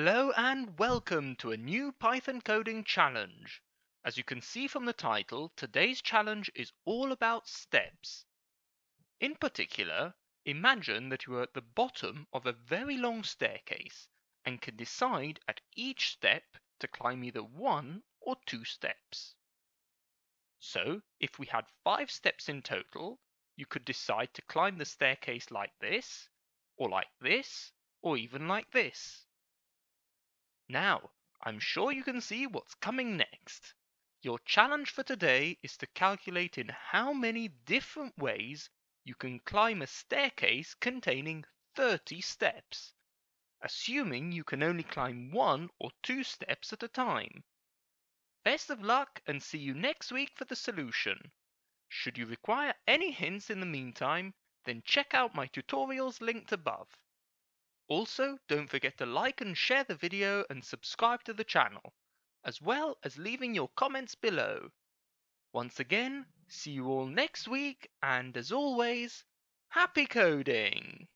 Hello and welcome to a new Python coding challenge. As you can see from the title, today's challenge is all about steps. In particular, imagine that you are at the bottom of a very long staircase and can decide at each step to climb either 1 or 2 steps. So, if we had 5 steps in total, you could decide to climb the staircase like this, or even like this. Now, I'm sure you can see what's coming next. Your challenge for today is to calculate in how many different ways you can climb a staircase containing 30 steps, assuming you can only climb 1 or 2 steps at a time. Best of luck and see you next week for the solution. Should you require any hints in the meantime, then check out my tutorials linked above. Also, don't forget to like and share the video and subscribe to the channel, as well as leaving your comments below. Once again, see you all next week, and as always, happy coding!